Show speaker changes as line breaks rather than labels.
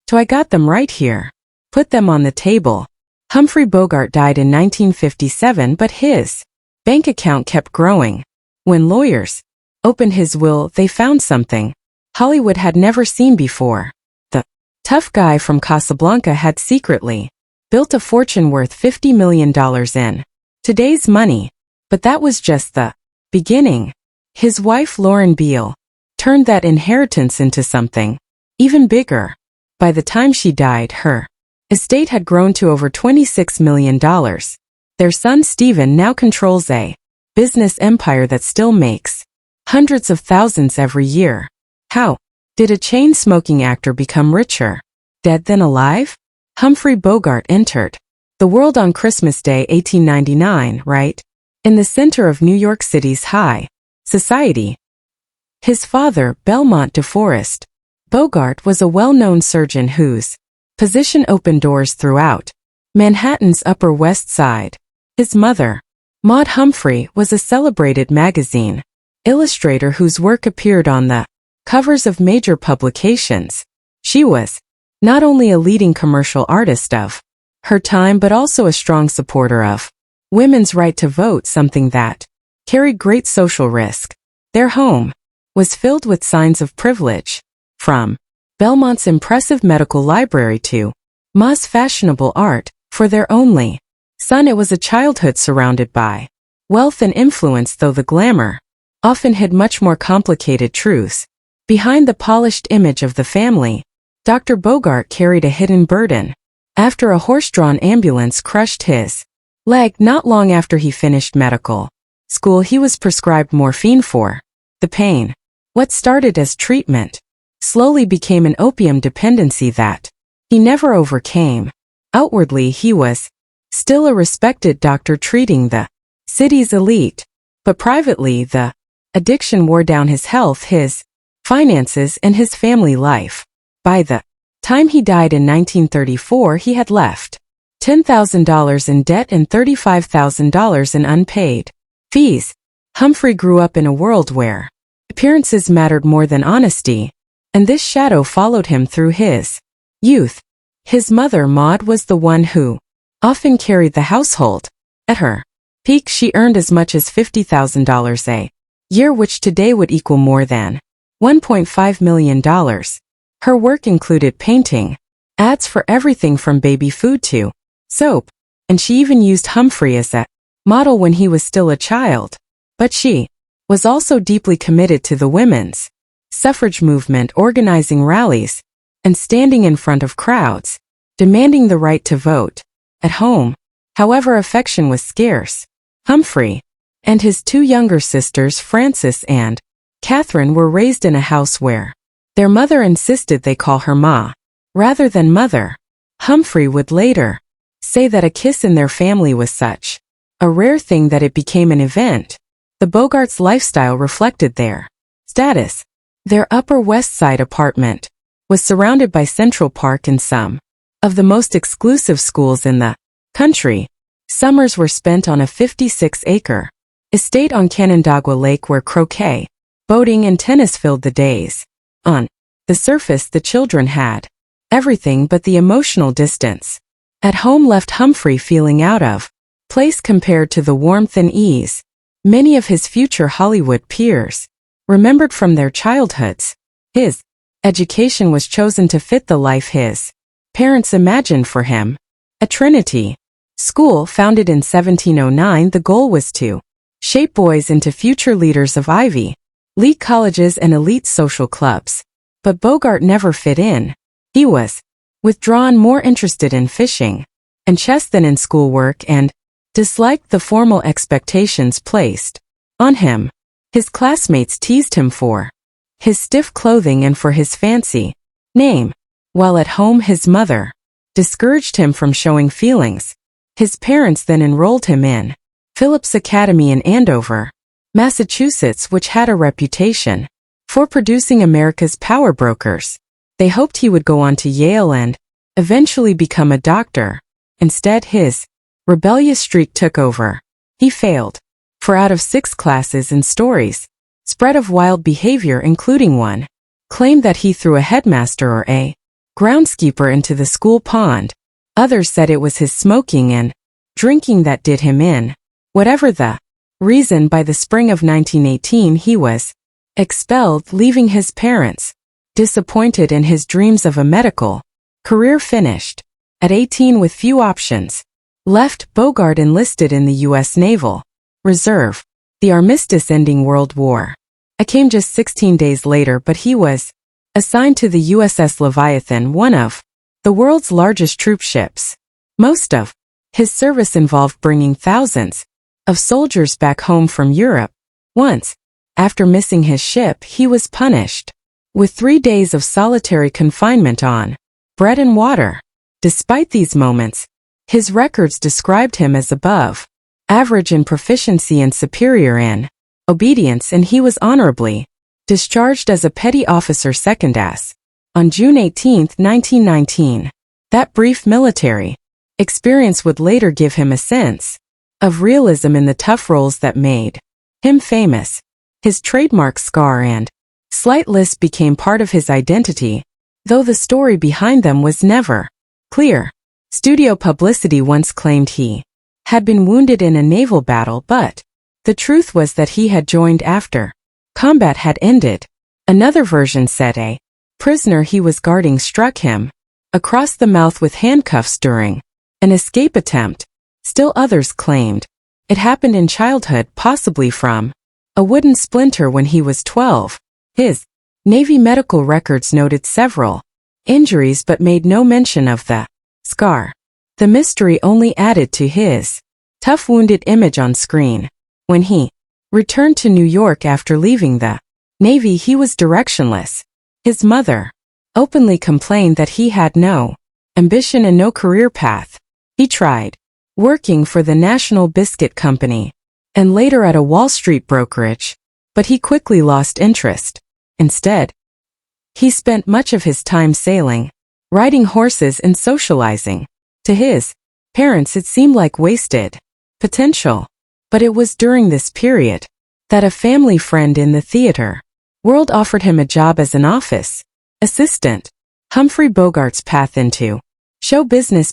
So I got them right here. Put them on the table. Humphrey Bogart died in 1957, but his bank account kept growing. When lawyers opened his will, they found something Hollywood had never seen before. The tough guy from Casablanca had secretly built a fortune worth $50 million in today's money. But that was just the beginning. His wife Lauren Beale turned that inheritance into something even bigger. By the time she died, her estate had grown to over $26 million. Their son Stephen now controls a business empire that still makes hundreds of thousands every year. How did a chain-smoking actor become richer, dead than alive? Humphrey Bogart entered the world on Christmas Day 1899, right in the center of New York City's high society. His father, Belmont DeForest Bogart, was a well-known surgeon whose position opened doors throughout Manhattan's Upper West Side. His mother, Maud Humphrey, was a celebrated magazine illustrator whose work appeared on the covers of major publications. She was not only a leading commercial artist of her time but also a strong supporter of women's right to vote, something that carried great social risk. Their home was filled with signs of privilege, from Belmont's impressive medical library to Ma's fashionable art. For their only son, it was a childhood surrounded by wealth and influence, though the glamour often hid much more complicated truths. Behind the polished image of the family, Dr. Bogart carried a hidden burden. After a horse-drawn ambulance crushed his leg not long after he finished medical school, he was prescribed morphine for the pain. What started as treatment slowly became an opium dependency that he never overcame. Outwardly, he was still a respected doctor treating the city's elite, but privately the addiction wore down his health, his finances, and his family life. By the time he died in 1934, he had left $10,000 in debt and $35,000 in unpaid fees. Humphrey grew up in a world where appearances mattered more than honesty, and this shadow followed him through his youth. His mother, Maud, was the one who often carried the household. At her peak, she earned as much as $50,000 a year, which today would equal more than $1.5 million. Her work included painting ads for everything from baby food to soap, and she even used Humphrey as a model when he was still a child. But she was also deeply committed to the women's suffrage movement, organizing rallies and standing in front of crowds, demanding the right to vote. At home, however, affection was scarce. Humphrey and his two younger sisters, Frances and Catherine, were raised in a house where their mother insisted they call her Ma rather than mother. Humphrey would later say that a kiss in their family was such a rare thing that it became an event. The Bogarts' lifestyle reflected their status. Their Upper West Side apartment was surrounded by Central Park and some of the most exclusive schools in the country. Summers were spent on a 56-acre estate on Canandaigua Lake where croquet, boating, and tennis filled the days. On the surface, the children had everything, but the emotional distance at home left Humphrey feeling out of place compared to the warmth and ease many of his future Hollywood peers remembered from their childhoods. His education was chosen to fit the life his parents imagined for him. At Trinity School, founded in 1709, the goal was to shape boys into future leaders of Ivy League colleges and elite social clubs. But Bogart never fit in. He was withdrawn, more interested in fishing and chess than in schoolwork, and disliked the formal expectations placed on him. His classmates teased him for his stiff clothing and for his fancy name, while at home his mother discouraged him from showing feelings. His parents then enrolled him in Phillips Academy in Andover, Massachusetts, which had a reputation for producing America's power brokers. They hoped he would go on to Yale and eventually become a doctor. Instead, his rebellious streak took over. He failed 4 out of 6 classes, and stories spread of wild behavior, including one claimed that he threw a headmaster or a groundskeeper into the school pond. Others said it was his smoking and drinking that did him in. Whatever the reason, by the spring of 1918 he was expelled, leaving his parents disappointed in his dreams of a medical career finished. At 18, with few options left, Bogart enlisted in the U.S. Naval Reserve. The armistice ending World War I came just 16 days later, but he was assigned to the USS Leviathan, one of the world's largest troop ships. Most of his service involved bringing thousands of soldiers back home from Europe. Once, after missing his ship, he was punished with 3 days of solitary confinement on bread and water. Despite these moments, his records described him as above average in proficiency and superior in obedience, and he was honorably discharged as a petty officer second as on June 18, 1919. That brief military experience would later give him a sense of realism in the tough roles that made him famous. His trademark scar and slight lisp became part of his identity, though the story behind them was never clear. Studio publicity once claimed he had been wounded in a naval battle, but the truth was that he had joined after combat had ended. Another version said a prisoner he was guarding struck him across the mouth with handcuffs during an escape attempt. Still others claimed it happened in childhood, possibly from a wooden splinter when he was 12. His Navy medical records noted several injuries but made no mention of the scar. The mystery only added to his tough wounded image on screen. When he returned to New York after leaving the Navy, he was directionless. His mother openly complained that he had no ambition and no career path. He tried working for the National Biscuit Company and later at a Wall Street brokerage, but he quickly lost interest. Instead, he spent much of his time sailing, riding horses, and socializing. To his parents, it seemed like wasted potential. But it was during this period that a family friend in the theater world offered him a job as an office assistant. Humphrey Bogart's path into show business